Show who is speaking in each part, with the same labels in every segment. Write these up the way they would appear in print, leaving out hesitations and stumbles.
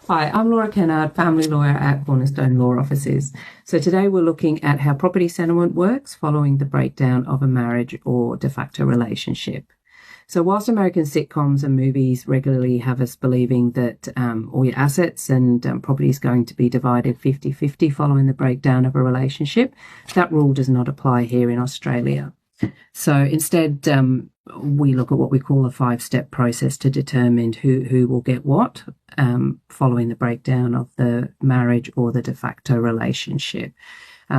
Speaker 1: Hi, I'm Laura Kennard, family lawyer at Cornerstone Law Offices. So today we're looking at how property settlement works following the breakdown of a marriage or de facto relationship. So whilst American sitcoms and movies regularly have us believing that all your assets and property is going to be divided 50-50 following the breakdown of a relationship, that rule does not apply here in Australia. So instead, we look at what we call a 5-step process to determine who will get what following the breakdown of the marriage or the de facto relationship.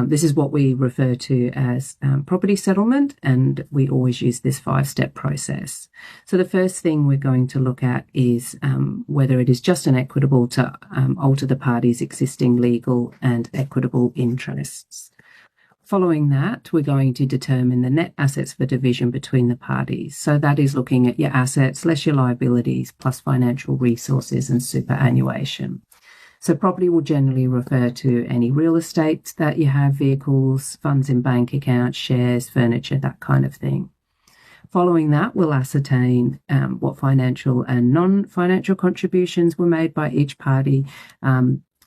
Speaker 1: This is what we refer to as property settlement, and we always use this 5-step process. So the first thing we're going to look at is whether it is just and equitable to alter the parties' existing legal and equitable interests. Following that, we're going to determine the net assets for division between the parties. So that is looking at your assets less your liabilities plus financial resources and superannuation. So property will generally refer to any real estate that you have, vehicles, funds in bank accounts, shares, furniture, that kind of thing. Following that, we'll ascertain what financial and non-financial contributions were made by each party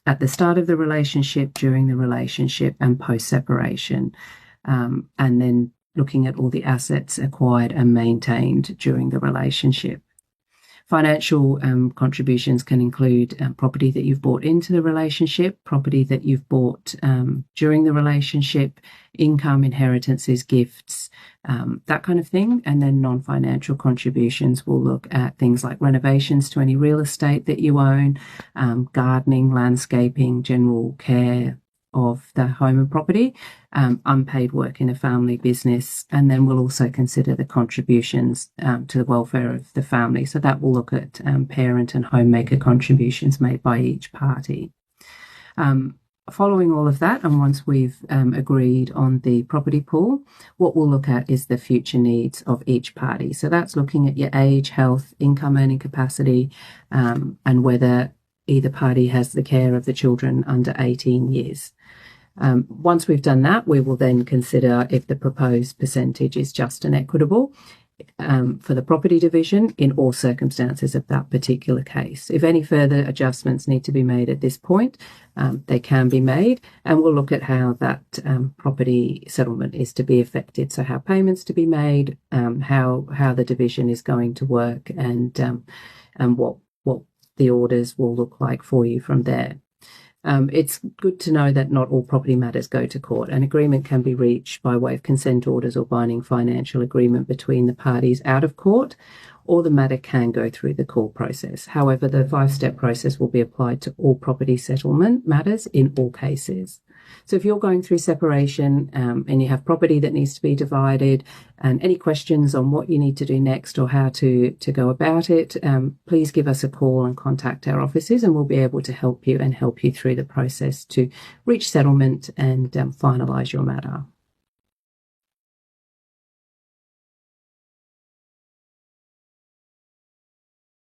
Speaker 1: at the start of the relationship, during the relationship, and post-separation, and then looking at all the assets acquired and maintained during the relationship. Financial contributions can include property that you've bought into the relationship, property that you've bought during the relationship, income, inheritances, gifts, that kind of thing. And then non-financial contributions will look at things like renovations to any real estate that you own, gardening, landscaping, general care of the home and property, unpaid work in a family business, and then we'll also consider the contributions to the welfare of the family. So that will look at parent and homemaker contributions made by each party. Following all of that, and once we've agreed on the property pool, what we'll look at is the future needs of each party. So that's looking at your age, health, income earning capacity, and whether either party has the care of the children under 18 years. Once we've done that, we will then consider if the proposed percentage is just and equitable for the property division in all circumstances of that particular case. If any further adjustments need to be made at this point, they can be made, and we'll look at how that property settlement is to be effected. So how payments to be made, how the division is going to work, and what the orders will look like for you from there. It's good to know that not all property matters go to court. An agreement can be reached by way of consent orders or binding financial agreement between the parties out of court, or the matter can go through the court process. However, the 5-step process will be applied to all property settlement matters in all cases. So if you're going through separation and you have property that needs to be divided, and any questions on what you need to do next or how to go about it, please give us a call and contact our offices, and we'll be able to help you through the process to reach settlement and finalise your matter.